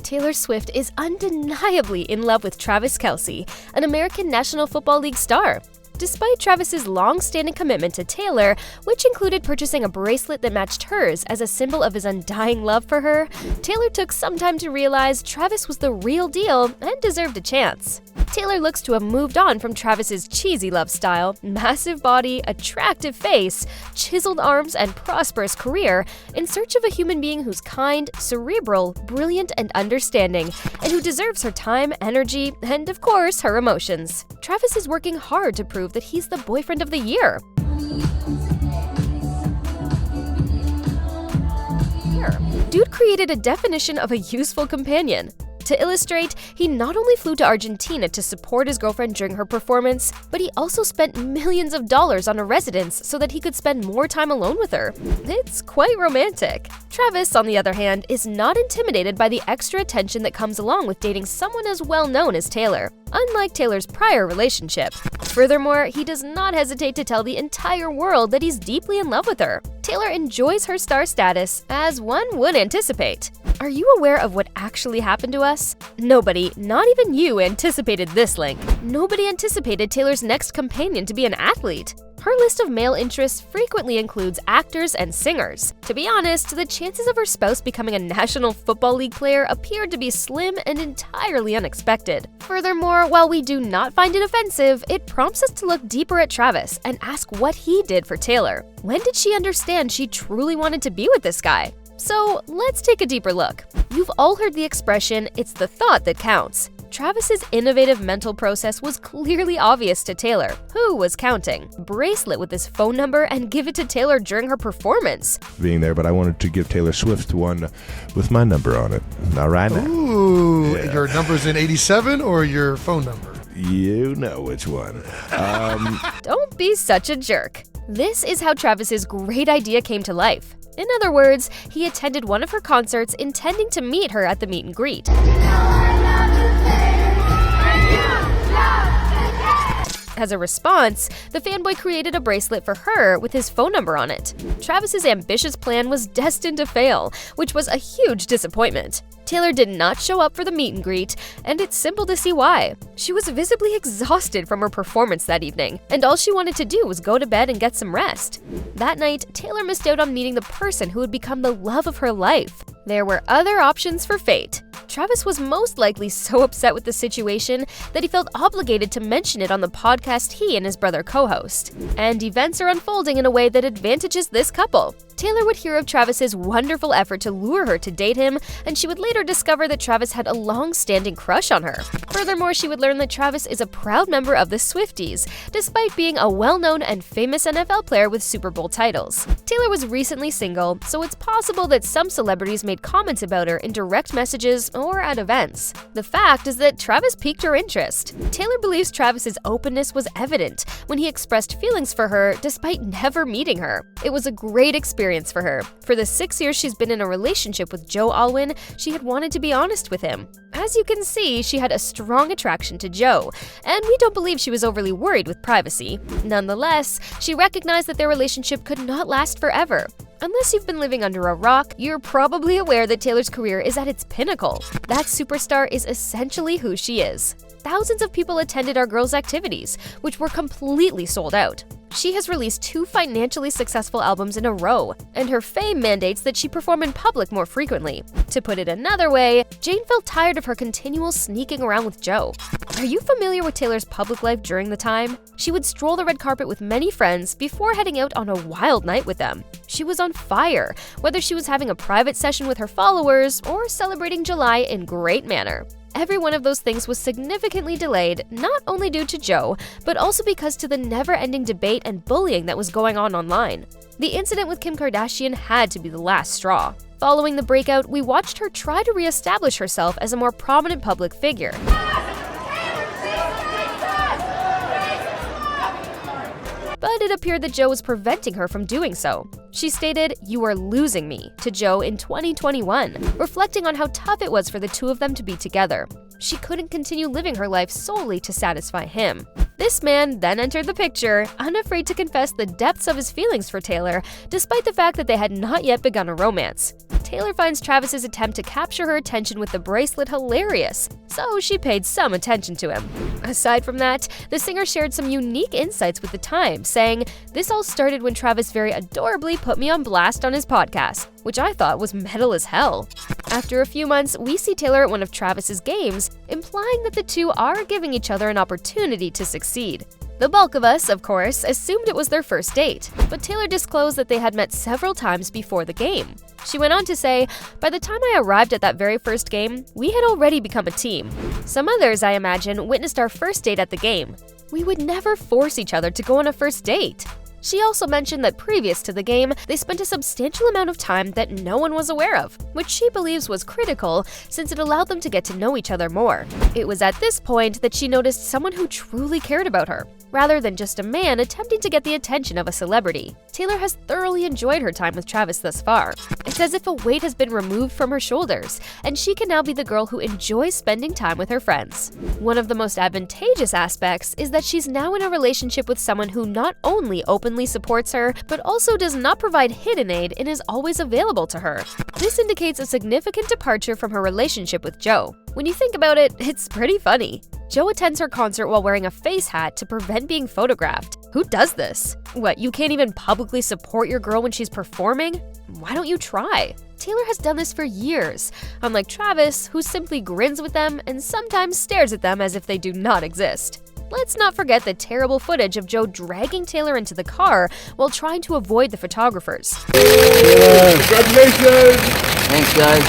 Taylor Swift is undeniably in love with Travis Kelce, an American National Football League star. Despite Travis's long-standing commitment to Taylor, which included purchasing a bracelet that matched hers as a symbol of his undying love for her, Taylor took some time to realize Travis was the real deal and deserved a chance. Taylor looks to have moved on from Travis's cheesy love style, massive body, attractive face, chiseled arms, and prosperous career in search of a human being who's kind, cerebral, brilliant, and understanding, and who deserves her time, energy, and of course, her emotions. Travis is working hard to prove that he's the boyfriend of the year. Dude created a definition of a useful companion. To illustrate, he not only flew to Argentina to support his girlfriend during her performance, but he also spent millions of dollars on a residence so that he could spend more time alone with her. It's quite romantic. Travis, on the other hand, is not intimidated by the extra attention that comes along with dating someone as well known as Taylor, unlike Taylor's prior relationship. Furthermore, he does not hesitate to tell the entire world that he's deeply in love with her. Taylor enjoys her star status, as one would anticipate. Are you aware of what actually happened to us? Nobody, not even you, anticipated this link. Nobody anticipated Taylor's next companion to be an athlete. Her list of male interests frequently includes actors and singers. To be honest, the chances of her spouse becoming a National Football League player appeared to be slim and entirely unexpected. Furthermore, while we do not find it offensive, it prompts us to look deeper at Travis and ask what he did for Taylor. When did she understand she truly wanted to be with this guy? So let's take a deeper look. You've all heard the expression, "it's the thought that counts." Travis's innovative mental process was clearly obvious to Taylor, who was counting. Bracelet with his phone number and give it to Taylor during her performance. Being there, but I wanted to give Taylor Swift one with my number on it. Not right now. Ooh, yeah. Your number's in 87 or your phone number? You know which one. Don't be such a jerk. This is how Travis's great idea came to life. In other words, he attended one of her concerts intending to meet her at the meet and greet. As a response, the fanboy created a bracelet for her with his phone number on it. Travis's ambitious plan was destined to fail, which was a huge disappointment. Taylor did not show up for the meet and greet, and it's simple to see why. She was visibly exhausted from her performance that evening, and all she wanted to do was go to bed and get some rest. That night, Taylor missed out on meeting the person who would become the love of her life. There were other options for fate. Travis was most likely so upset with the situation that he felt obligated to mention it on the podcast he and his brother co-host. And events are unfolding in a way that advantages this couple. Taylor would hear of Travis's wonderful effort to lure her to date him, and she would later discover that Travis had a long-standing crush on her. Furthermore, she would learn that Travis is a proud member of the Swifties, despite being a well-known and famous NFL player with Super Bowl titles. Taylor was recently single, so it's possible that some celebrities made comments about her in direct messages or at events. The fact is that Travis piqued her interest. Taylor believes Travis's openness was evident when he expressed feelings for her despite never meeting her. It was a great experience for her. For the 6 years she's been in a relationship with Joe Alwyn, she had wanted to be honest with him. As you can see, she had a strong attraction to Joe, and we don't believe she was overly worried with privacy. Nonetheless, she recognized that their relationship could not last forever. Unless you've been living under a rock, you're probably aware that Taylor's career is at its pinnacle. That superstar is essentially who she is. Thousands of people attended our girls' activities, which were completely sold out. She has released 2 financially successful albums in a row, and her fame mandates that she perform in public more frequently. To put it another way, Jane felt tired of her continual sneaking around with Joe. Are you familiar with Taylor's public life during the time? She would stroll the red carpet with many friends before heading out on a wild night with them. She was on fire, whether she was having a private session with her followers or celebrating July in great manner. Every one of those things was significantly delayed, not only due to Joe, but also because to the never-ending debate and bullying that was going on online. The incident with Kim Kardashian had to be the last straw. Following the breakout, we watched her try to re-establish herself as a more prominent public figure. But it appeared that Joe was preventing her from doing so. She stated, "You are losing me," to Joe in 2021, reflecting on how tough it was for the two of them to be together. She couldn't continue living her life solely to satisfy him. This man then entered the picture, unafraid to confess the depths of his feelings for Taylor, despite the fact that they had not yet begun a romance. Taylor finds Travis's attempt to capture her attention with the bracelet hilarious, so she paid some attention to him. Aside from that, the singer shared some unique insights with the Times, saying, "This all started when Travis very adorably put me on blast on his podcast, which I thought was metal as hell." After a few months, we see Taylor at one of Travis's games, implying that the two are giving each other an opportunity to succeed. The bulk of us, of course, assumed it was their first date, but Taylor disclosed that they had met several times before the game. She went on to say, "By the time I arrived at that very first game, we had already become a team. Some others, I imagine, witnessed our first date at the game. We would never force each other to go on a first date." She also mentioned that previous to the game, they spent a substantial amount of time that no one was aware of, which she believes was critical since it allowed them to get to know each other more. It was at this point that she noticed someone who truly cared about her, rather than just a man attempting to get the attention of a celebrity. Taylor has thoroughly enjoyed her time with Travis thus far. It's as if a weight has been removed from her shoulders, and she can now be the girl who enjoys spending time with her friends. One of the most advantageous aspects is that she's now in a relationship with someone who not only openly supports her, but also does not provide hidden aid and is always available to her. This indicates a significant departure from her relationship with Joe. When you think about it, it's pretty funny. Joe attends her concert while wearing a face hat to prevent being photographed. Who does this? What, you can't even publicly support your girl when she's performing? Why don't you try? Taylor has done this for years, unlike Travis, who simply grins with them and sometimes stares at them as if they do not exist. Let's not forget the terrible footage of Joe dragging Taylor into the car while trying to avoid the photographers. Congratulations! Thanks, guys.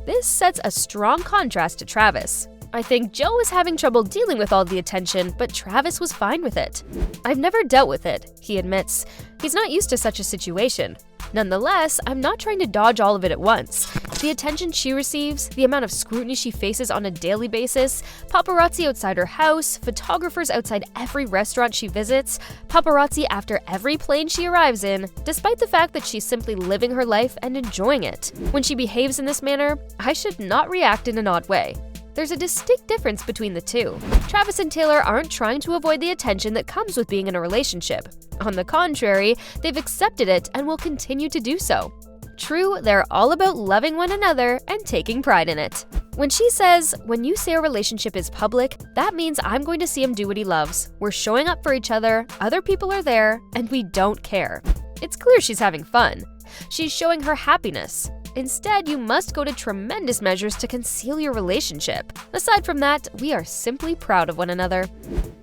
This sets a strong contrast to Travis. I think Joe was having trouble dealing with all the attention, but Travis was fine with it. "I've never dealt with it," he admits. He's not used to such a situation. "Nonetheless, I'm not trying to dodge all of it at once. The attention she receives, the amount of scrutiny she faces on a daily basis, paparazzi outside her house, photographers outside every restaurant she visits, paparazzi after every plane she arrives in, despite the fact that she's simply living her life and enjoying it. When she behaves in this manner, I should not react in an odd way." There's a distinct difference between the two. Travis and Taylor aren't trying to avoid the attention that comes with being in a relationship. On the contrary, they've accepted it and will continue to do so. True, they're all about loving one another and taking pride in it. When she says, "When you say a relationship is public, that means I'm going to see him do what he loves. We're showing up for each other, other people are there, and we don't care." It's clear she's having fun. She's showing her happiness. Instead, you must go to tremendous measures to conceal your relationship. Aside from that, we are simply proud of one another.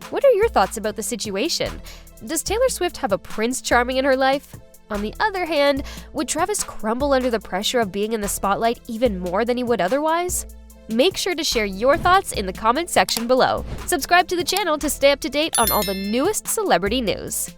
What are your thoughts about the situation? Does Taylor Swift have a Prince Charming in her life? On the other hand, would Travis crumble under the pressure of being in the spotlight even more than he would otherwise? Make sure to share your thoughts in the comment section below. Subscribe to the channel to stay up to date on all the newest celebrity news.